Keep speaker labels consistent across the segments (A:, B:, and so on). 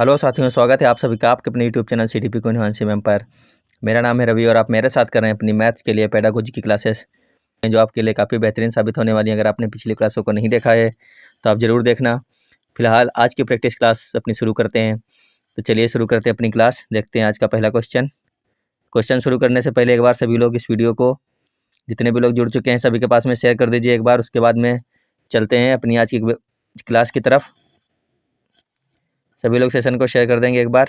A: Hello साथियों, स्वागत है आप सभी का आपके अपने YouTube channel CTP queen human sim empire. मेरा नाम है रवि और आप मेरे साथ कर रहे हैं अपनी मैथ्स के लिए पेडागोजी की क्लासेस, जो आपके लिए काफ़ी बेहतरीन साबित होने वाली है। अगर आपने पिछली क्लासों को नहीं देखा है तो आप ज़रूर देखना। फिलहाल आज की प्रैक्टिस क्लास अपनी शुरू करते हैं। तो चलिए शुरू करते हैं अपनी क्लास। देखते हैं आज का पहला क्वेश्चन शुरू करने से पहले एक बार सभी लोग इस वीडियो को, जितने भी लोग जुड़ चुके हैं सभी के पास में शेयर कर दीजिए एक बार। उसके बाद में चलते हैं अपनी आज की क्लास की तरफ। सभी लोग सेशन को शेयर कर देंगे एक बार।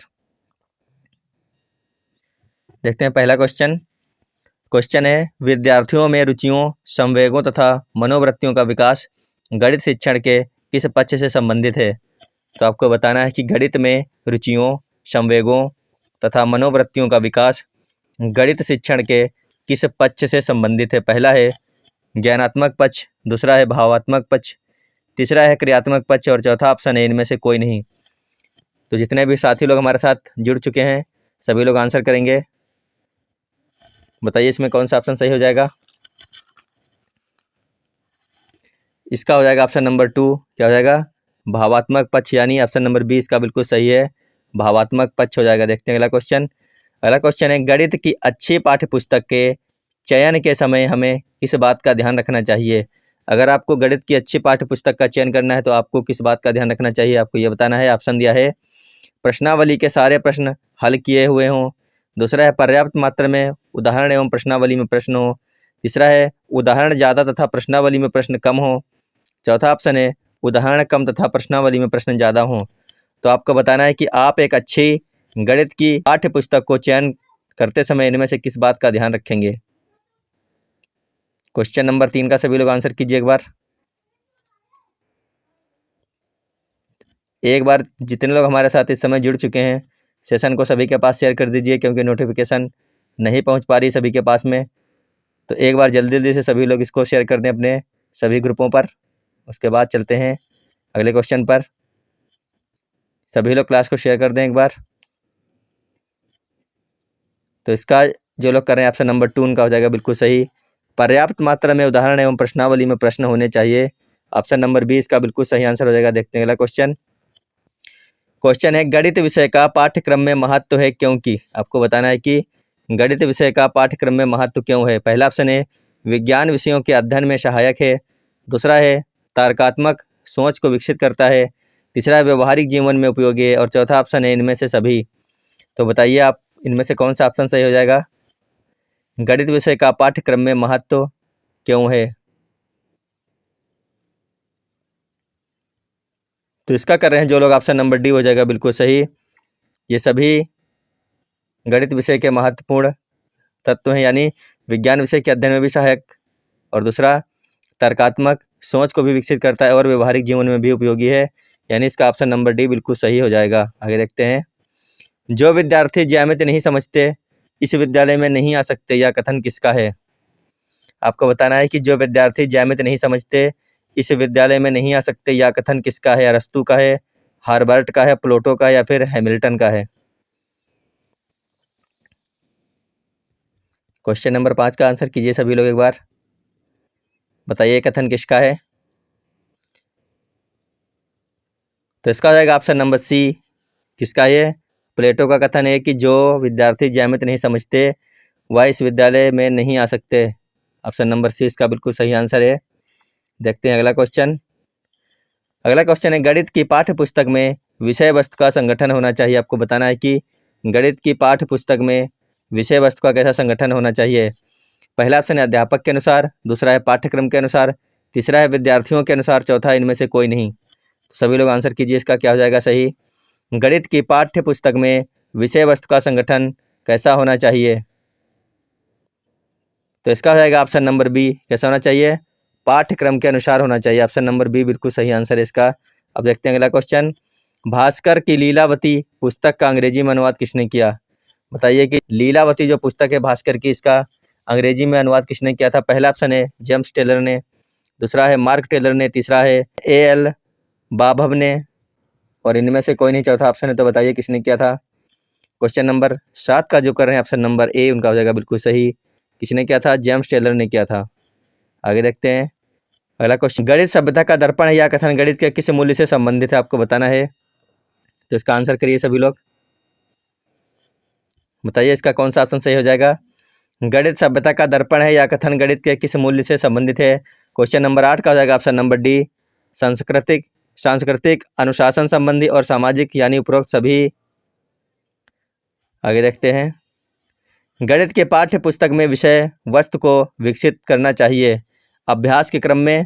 A: देखते हैं पहला क्वेश्चन है, विद्यार्थियों में रुचियों, संवेगों तथा मनोवृत्तियों का विकास गणित शिक्षण के किस पक्ष से संबंधित है। तो आपको बताना है कि गणित में रुचियों, संवेगों तथा मनोवृत्तियों का विकास गणित शिक्षण के किस पक्ष से संबंधित है। पहला है ज्ञानात्मक पक्ष, दूसरा है भावात्मक पक्ष, तीसरा है क्रियात्मक पक्ष और चौथा ऑप्शन है इनमें से कोई नहीं। तो जितने भी साथी लोग हमारे साथ जुड़ चुके हैं सभी लोग आंसर करेंगे। बताइए इसमें कौन सा ऑप्शन सही हो जाएगा। इसका हो जाएगा ऑप्शन नंबर 2। क्या हो जाएगा? भावात्मक पक्ष, यानी ऑप्शन नंबर बी इसका बिल्कुल सही है, भावात्मक पक्ष हो जाएगा। देखते हैं अगला क्वेश्चन है, गणित की अच्छी पाठ्य पुस्तक के चयन के समय हमें किस बात का ध्यान रखना चाहिए। अगर आपको गणित की अच्छी पाठ्य पुस्तक का चयन करना है तो आपको किस बात का ध्यान रखना चाहिए, आपको ये बताना है। ऑप्शन दिया है, प्रश्नावली के सारे प्रश्न हल किए हुए हों, दूसरा है पर्याप्त मात्रा में उदाहरण एवं प्रश्नावली में प्रश्न हो, तीसरा है उदाहरण ज़्यादा तथा प्रश्नावली में प्रश्न कम हो, चौथा ऑप्शन है उदाहरण कम तथा प्रश्नावली में प्रश्न ज़्यादा हो। तो आपको बताना है कि आप एक अच्छी गणित की पाठ्य पुस्तक को चयन करते समय इनमें से किस बात का ध्यान रखेंगे। क्वेश्चन नंबर 3 का सभी लोग आंसर कीजिए एक बार जितने लोग हमारे साथ इस समय जुड़ चुके हैं सेशन को सभी के पास शेयर कर दीजिए, क्योंकि नोटिफिकेशन नहीं पहुंच पा रही सभी के पास में। तो एक बार जल्दी जल्दी से सभी लोग इसको शेयर कर दें अपने सभी ग्रुपों पर। उसके बाद चलते हैं अगले क्वेश्चन पर। सभी लोग क्लास को शेयर कर दें एक बार। तो इसका जो लोग कर रहे हैं ऑप्शन नंबर 2 उनका हो जाएगा बिल्कुल सही, पर्याप्त मात्रा में उदाहरण एवं प्रश्नावली में प्रश्न होने चाहिए। ऑप्शन नंबर बी इसका बिल्कुल सही आंसर हो जाएगा। देखते हैं अगला क्वेश्चन है, गणित विषय का पाठ्यक्रम में महत्व है क्योंकि। आपको बताना है कि गणित विषय का पाठ्यक्रम में महत्व क्यों है। पहला ऑप्शन है विज्ञान विषयों के अध्ययन में सहायक है, दूसरा है तर्कात्मक सोच को विकसित करता है, तीसरा है व्यवहारिक जीवन में उपयोगी है और चौथा ऑप्शन है इनमें से सभी। तो बताइए आप इनमें से कौन सा ऑप्शन सही हो जाएगा। गणित विषय का पाठ्यक्रम में महत्व क्यों है। तो इसका कर रहे हैं जो लोग ऑप्शन नंबर डी हो जाएगा बिल्कुल सही। ये सभी गणित विषय के महत्वपूर्ण तत्व हैं, यानी विज्ञान विषय के अध्ययन में भी सहायक और दूसरा तर्कात्मक सोच को भी विकसित करता है और व्यवहारिक जीवन में भी उपयोगी है, यानी इसका ऑप्शन नंबर डी बिल्कुल सही हो जाएगा। आगे देखते हैं, जो विद्यार्थी ज्यामिति नहीं समझते इस विद्यालय में नहीं आ सकते, यह कथन किसका है। आपको बताना है कि जो विद्यार्थी ज्यामिति नहीं समझते इस विद्यालय में नहीं आ सकते, यह कथन किसका है। अरस्तू का है, हार्बर्ट का है, प्लेटो का या फिर हैमिल्टन का है। क्वेश्चन नंबर 5 का आंसर कीजिए सभी लोग एक बार। बताइए कथन किसका है। तो इसका हो जाएगा ऑप्शन नंबर सी। किसका ये? प्लेटो का कथन है कि जो विद्यार्थी ज्यामिति नहीं समझते वह इस विद्यालय में नहीं आ सकते। ऑप्शन नंबर सी इसका बिल्कुल सही आंसर है। देखते हैं अगला क्वेश्चन है, गणित की पाठ्य पुस्तक में विषय वस्तु का संगठन होना चाहिए। आपको बताना है कि गणित की पाठ्य पुस्तक में विषय वस्तु का कैसा संगठन होना चाहिए। पहला ऑप्शन है अध्यापक के अनुसार, दूसरा है पाठ्यक्रम के अनुसार, तीसरा है विद्यार्थियों के अनुसार, चौथा इनमें से कोई नहीं। तो सभी लोग आंसर कीजिए इसका क्या हो जाएगा सही। गणित की पाठ्य पुस्तक में विषय वस्तु का संगठन कैसा होना चाहिए। तो इसका हो जाएगा ऑप्शन नंबर बी, कैसा होना चाहिए, पाठ्यक्रम के अनुसार होना चाहिए। ऑप्शन नंबर बी बिल्कुल सही आंसर है इसका। अब देखते हैं अगला क्वेश्चन, भास्कर की लीलावती पुस्तक का अंग्रेजी में अनुवाद किसने किया। बताइए कि लीलावती जो पुस्तक है भास्कर की, इसका अंग्रेजी में अनुवाद किसने किया था। पहला ऑप्शन है जेम्स टेलर ने, दूसरा है मार्क टेलर ने, तीसरा है A.L. बाभव ने और इनमें से कोई नहीं, चौथा ऑप्शन है। तो बताइए किसने किया था। क्वेश्चन नंबर 7 का जो कर रहे हैं ऑप्शन नंबर ए उनका हो जाएगा बिल्कुल सही। किसने किया था? जेम्स टेलर ने किया था। आगे देखते हैं अगला क्वेश्चन, गणित सभ्यता का दर्पण है यह कथन गणित के किस मूल्य से संबंधित है। आपको बताना है। तो इसका आंसर करिए सभी लोग, बताइए इसका कौन सा ऑप्शन सही हो जाएगा। गणित सभ्यता का दर्पण है, या कथन गणित के किस मूल्य से संबंधित है। क्वेश्चन नंबर 8 का हो जाएगा ऑप्शन नंबर डी, सांस्कृतिक, अनुशासन संबंधी और सामाजिक, यानी उपरोक्त सभी। आगे देखते हैं। गणित के पाठ्य पुस्तक में विषय वस्तु को विकसित करना चाहिए। अभ्यास के क्रम में,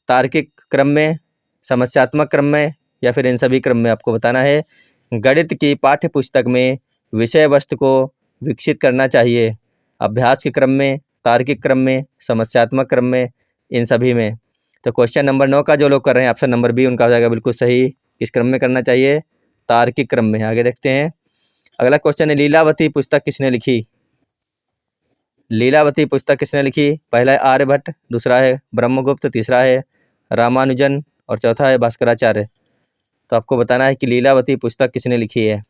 A: तार्किक क्रम में, समस्यात्मक क्रम में, या फिर इन सभी क्रम में आपको बताना है। गणित की पाठ्य पुस्तक में विषय वस्तु को विकसित करना चाहिए। अभ्यास के क्रम में, तार्किक क्रम में, समस्यात्मक क्रम में, इन सभी में। तो क्वेश्चन नंबर 9 का जो लोग कर रहे हैं ऑप्शन नंबर बी उनका हो जाएगा बिल्कुल सही। किस क्रम में करना चाहिए, तार्किक क्रम में। आगे देखते हैं। अगला क्वेश्चन है, लीलावती पुस्तक किसने लिखी। लीलावती पुस्तक किसने लिखी। पहला है आर्यभट्ट, दूसरा है ब्रह्मगुप्त, तीसरा है रामानुजन और चौथा है भास्कराचार्य। तो आपको बताना है कि लीलावती पुस्तक किसने लिखी है।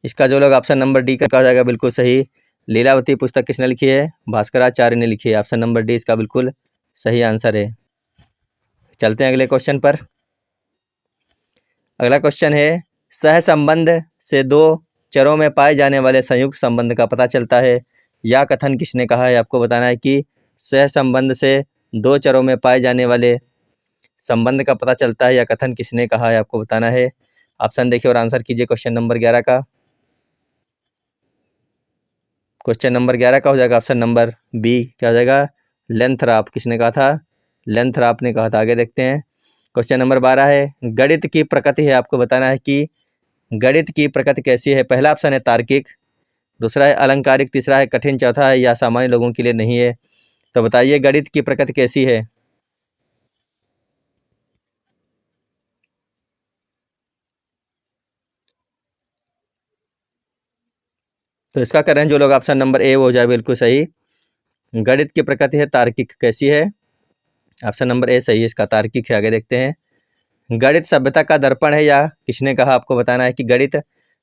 A: इसका जो लोग ऑप्शन नंबर डी का हो जाएगा बिल्कुल सही। लीलावती पुस्तक किसने लिखी है, भास्कराचार्य ने लिखी है। ऑप्शन नंबर डी इसका बिल्कुल सही आंसर है। चलते हैं अगले क्वेश्चन पर। अगला क्वेश्चन है, सहसंबंध से दो चरों में पाए जाने वाले संयुक्त संबंध का पता चलता है। यह कथन किसने कहा है। आपको बताना है कि सहसंबंध से दो चरों में पाए जाने वाले संबंध का पता चलता है, यह कथन किसने कहा है, आपको बताना है। ऑप्शन देखिए और आंसर कीजिए क्वेश्चन नंबर 11 का। क्वेश्चन नंबर 11 का हो जाएगा ऑप्शन नंबर बी, क्या हो जाएगा, लेंथराप। किसने कहा था, लेंथराप ने कहा था। आगे देखते हैं। क्वेश्चन नंबर 12 है, गणित की प्रकृति है। आपको बताना है कि गणित की प्रकृति कैसी है। पहला ऑप्शन है तार्किक, दूसरा है अलंकारिक, तीसरा है कठिन, चौथा है या सामान्य लोगों के लिए नहीं है। तो बताइए गणित की प्रकृति कैसी है। तो इसका करें जो लोग ऑप्शन नंबर ए वो हो जाए बिल्कुल सही। गणित की प्रकृति है तार्किक। कैसी है, ऑप्शन नंबर ए सही है, इसका तार्किक है। आगे देखते हैं। गणित सभ्यता का दर्पण है, या किसने कहा। आपको बताना है कि गणित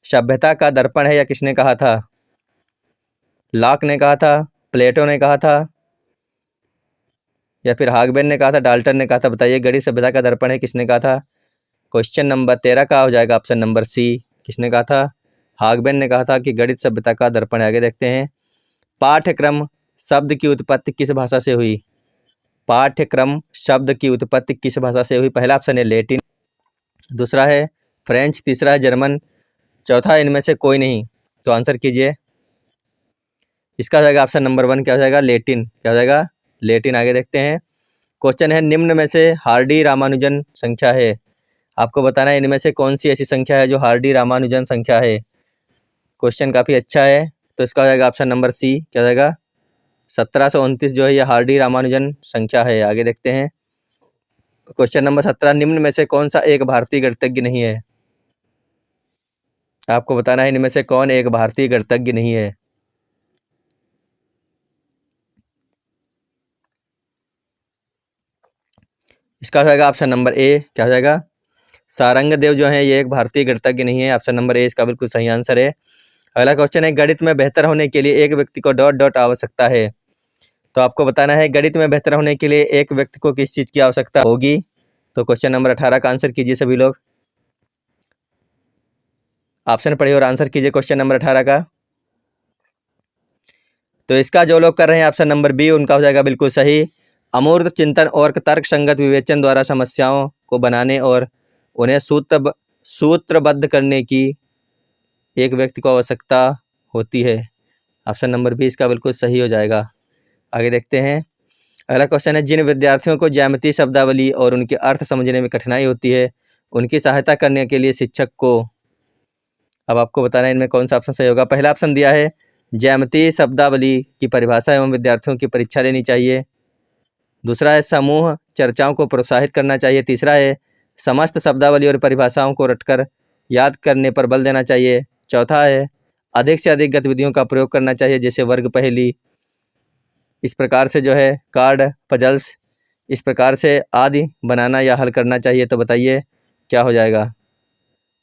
A: सभ्यता का दर्पण है, या किसने कहा था। लॉक ने कहा था, प्लेटो ने कहा था, या फिर हागबेन ने कहा था, डाल्टन ने कहा था। बताइए गणित सभ्यता का दर्पण है, किसने कहा था। क्वेश्चन नंबर 13 का हो जाएगा ऑप्शन नंबर सी, किसने कहा था, हागबेन ने कहा था कि गणित सभ्यता का दर्पण है। आगे देखते हैं। पाठ्यक्रम शब्द की उत्पत्ति किस भाषा से हुई। पाठ्यक्रम शब्द की उत्पत्ति किस भाषा से हुई। पहला ऑप्शन है लैटिन, दूसरा है फ्रेंच, तीसरा है जर्मन, चौथा इनमें से कोई नहीं। तो आंसर कीजिए। इसका हो जाएगा ऑप्शन नंबर 1, क्या हो जाएगा, लैटिन। क्या हो जाएगा, लैटिन। आगे देखते हैं। क्वेश्चन है, निम्न में से हार्डी रामानुजन संख्या है। आपको बताना है इनमें से कौन सी ऐसी संख्या है जो हार्डी रामानुजन संख्या है। क्वेश्चन काफ़ी अच्छा है। तो इसका हो जाएगा ऑप्शन नंबर सी, क्या हो जाएगा, 1729 जो है यह हार्डी रामानुजन संख्या है। आगे देखते हैं। क्वेश्चन नंबर 17, निम्न में से कौन सा एक भारतीय गणितज्ञ नहीं है। आपको बताना है इनमें से कौन एक भारतीय गणितज्ञ नहीं है। इसका हो जाएगा ऑप्शन नंबर ए, क्या हो जाएगा, सारंगदेव जो है ये एक भारतीय गणितज्ञ नहीं है। ऑप्शन नंबर ए इसका बिल्कुल सही आंसर है। अगला क्वेश्चन है, गणित में बेहतर होने के लिए एक व्यक्ति को डॉट डॉट आवश्यकता है। तो आपको बताना है गणित में बेहतर होने के लिए एक व्यक्ति को किस चीज़ की आवश्यकता होगी। तो क्वेश्चन नंबर 18 का आंसर कीजिए सभी लोग। ऑप्शन पढ़िए और आंसर कीजिए क्वेश्चन नंबर 18 का। तो इसका जो लोग कर रहे हैं ऑप्शन नंबर बी उनका हो जाएगा बिल्कुल सही। अमूर्त चिंतन और तर्क संगत विवेचन द्वारा समस्याओं को बनाने और उन्हें सूत्रबद्ध करने की एक व्यक्ति को आवश्यकता होती है। ऑप्शन नंबर बी इसका बिल्कुल सही हो जाएगा। आगे देखते हैं। अगला क्वेश्चन है, जिन विद्यार्थियों को ज्यामितीय शब्दावली और उनके अर्थ समझने में कठिनाई होती है उनकी सहायता करने के लिए शिक्षक को। अब आपको बताना है इनमें कौन सा ऑप्शन सही होगा। पहला ऑप्शन दिया है ज्यामितीय शब्दावली की परिभाषा एवं विद्यार्थियों की परीक्षा लेनी चाहिए, दूसरा है समूह चर्चाओं को प्रोत्साहित करना चाहिए, तीसरा है समस्त शब्दावली और परिभाषाओं को रटकर याद करने पर बल देना चाहिए, चौथा है अधिक से अधिक गतिविधियों का प्रयोग करना चाहिए जैसे वर्ग पहेली, इस प्रकार से जो है कार्ड पजल्स, इस प्रकार से आदि बनाना या हल करना चाहिए। तो बताइए क्या हो जाएगा।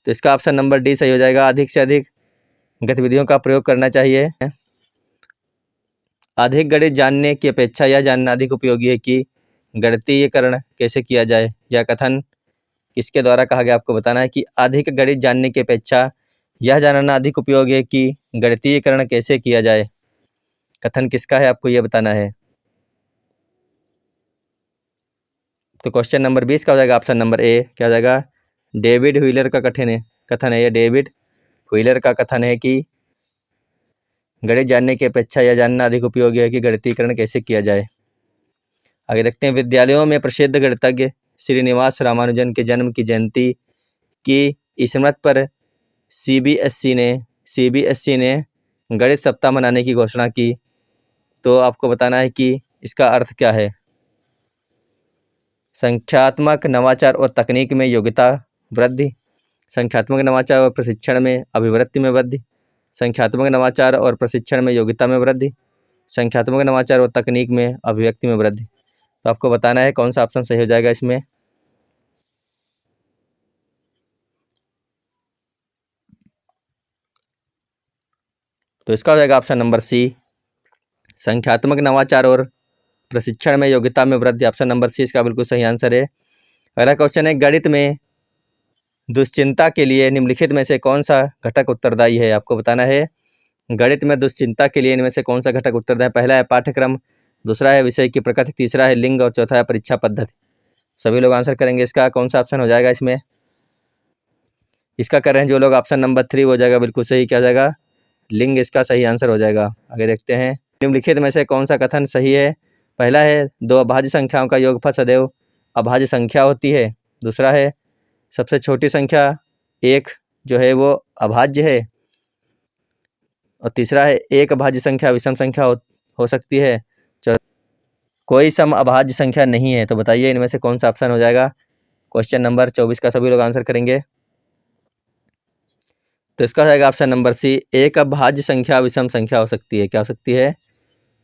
A: तो इसका ऑप्शन नंबर डी सही हो जाएगा, अधिक से अधिक गतिविधियों का प्रयोग करना चाहिए। अधिक गणित जानने की अपेक्षा यह जानना अधिक उपयोगी है कि गणितीयकरण कैसे किया जाए। यह कथन किसके द्वारा कहा गया, आपको बताना है कि अधिक गणित जानने की अपेक्षा यह जानना अधिक उपयोगी है कि गणितीयकरण कैसे किया जाए। कथन किसका है, आपको यह बताना है। तो क्वेश्चन नंबर 20 का हो जाएगा ऑप्शन नंबर ए, क्या हो जाएगा, डेविड व्हीलर का कथन है। यह डेविड व्हीलर का कथन है कि गणित जानने की अपेक्षा यह जानना अधिक उपयोगी है कि गणितीकरण कैसे किया जाए। आगे देखते हैं, विद्यालयों में प्रसिद्ध गणितज्ञ श्रीनिवास रामानुजन के जन्म की जयंती की स्मृति पर सीबीएसई ने गणित सप्ताह मनाने की घोषणा की। तो आपको बताना है कि इसका अर्थ क्या है। संख्यात्मक नवाचार और तकनीक में योग्यता वृद्धि, संख्यात्मक नवाचार और प्रशिक्षण में अभिवृद्धि में वृद्धि, संख्यात्मक नवाचार और प्रशिक्षण में योग्यता में वृद्धि, संख्यात्मक नवाचार और तकनीक में अभिव्यक्ति में वृद्धि। तो आपको बताना है कौन सा ऑप्शन सही हो जाएगा इसमें। तो इसका हो जाएगा ऑप्शन नंबर सी, संख्यात्मक नवाचार और प्रशिक्षण में योग्यता में वृद्धि। ऑप्शन नंबर सी इसका बिल्कुल सही आंसर है। अगला क्वेश्चन है, गणित में दुश्चिंता के लिए निम्नलिखित में से कौन सा घटक उत्तरदायी है। आपको बताना है गणित में दुश्चिंता के लिए इनमें से कौन सा घटक उत्तरदायी। पहला है पाठ्यक्रम, दूसरा है विषय की प्रकृति, तीसरा है लिंग और चौथा है परीक्षा पद्धति। सभी लोग आंसर करेंगे इसका, कौन सा ऑप्शन हो जाएगा इसमें। इसका कर रहे हैं जो लोग, ऑप्शन नंबर 3 हो जाएगा बिल्कुल सही, क्या हो जाएगा, लिंग इसका सही आंसर हो जाएगा। आगे देखते हैं, निम्नलिखित में से कौन सा कथन सही है। पहला है दो अभाज्य संख्याओं का योगफल सदैव अभाज्य संख्या होती है। दूसरा है सबसे छोटी संख्या एक जो है वो अभाज्य है। और तीसरा है एक अभाज्य संख्या विषम संख्या हो सकती है। कोई सम अभाज्य संख्या नहीं है। तो बताइए इनमें से कौन सा ऑप्शन हो जाएगा। क्वेश्चन नंबर 24 का सभी लोग आंसर करेंगे। तो इसका हो जाएगा ऑप्शन नंबर सी, एक अभाज्य संख्या विषम संख्या हो सकती है। क्या हो सकती है,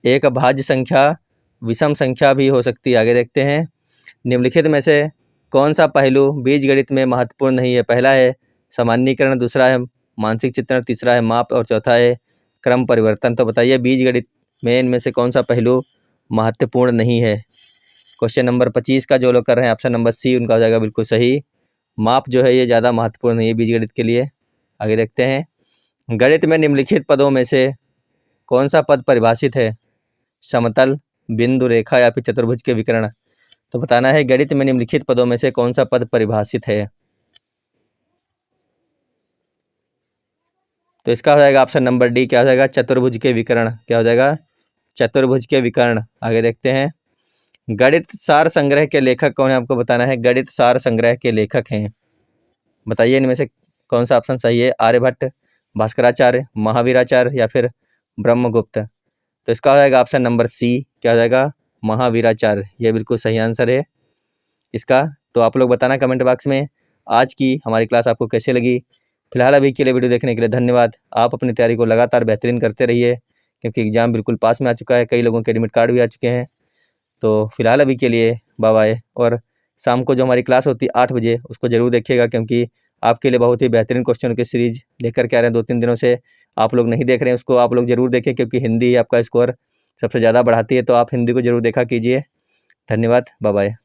A: एक अभाज्य संख्या विषम संख्या भी हो सकती है। आगे देखते हैं, निम्नलिखित में से कौन सा पहलू बीजगणित में महत्वपूर्ण नहीं है। पहला है सामान्यीकरण, दूसरा है मानसिक चित्रण, तीसरा है माप और चौथा है क्रम परिवर्तन। तो बताइए बीजगणित में इनमें से कौन सा पहलू महत्वपूर्ण नहीं है। क्वेश्चन नंबर 25 का जो लोग कर रहे हैं ऑप्शन नंबर सी उनका हो जाएगा बिल्कुल सही। माप जो है ये ज़्यादा महत्वपूर्ण नहीं है बीजगणित के लिए। आगे देखते हैं, गणित में निम्नलिखित पदों में से कौन सा पद परिभाषित है। समतल, बिंदु रेखा या फिर चतुर्भुज के विकर्ण। तो बताना है गणित में निम्नलिखित पदों में से कौन सा पद परिभाषित है। तो इसका हो जाएगा ऑप्शन नंबर डी, क्या हो जाएगा, चतुर्भुज के विकर्ण। क्या हो जाएगा, चतुर्भुज के विकर्ण। आगे देखते हैं, गणित सार संग्रह के लेखक कौन है। आपको बताना है गणित सार संग्रह के लेखक हैं। बताइए इनमें से कौन सा ऑप्शन सही है। आर्यभट्ट, भास्कराचार्य, महावीराचार्य या फिर ब्रह्मगुप्त। तो इसका हो जाएगा ऑप्शन नंबर सी, क्या हो जाएगा, महावीराचार्य। यह बिल्कुल सही आंसर है इसका। तो आप लोग बताना कमेंट बॉक्स में आज की हमारी क्लास आपको कैसे लगी। फिलहाल अभी के लिए वीडियो देखने के लिए धन्यवाद। आप अपनी तैयारी को लगातार बेहतरीन करते रहिए क्योंकि एग्ज़ाम बिल्कुल पास में आ चुका है। कई लोगों के एडमिट कार्ड भी आ चुके हैं। तो फिलहाल अभी के लिए बाय बाय। और शाम को जो हमारी क्लास होती है 8 बजे उसको ज़रूर देखिएगा क्योंकि आपके लिए बहुत ही बेहतरीन क्वेश्चन की सीरीज लेकर के आ रहे हैं। 2-3 दिनों से आप लोग नहीं देख रहे हैं, उसको आप लोग ज़रूर देखें क्योंकि हिंदी आपका स्कोर सबसे ज़्यादा बढ़ाती है। तो आप हिंदी को ज़रूर देखा कीजिए। धन्यवाद, बाय बाय।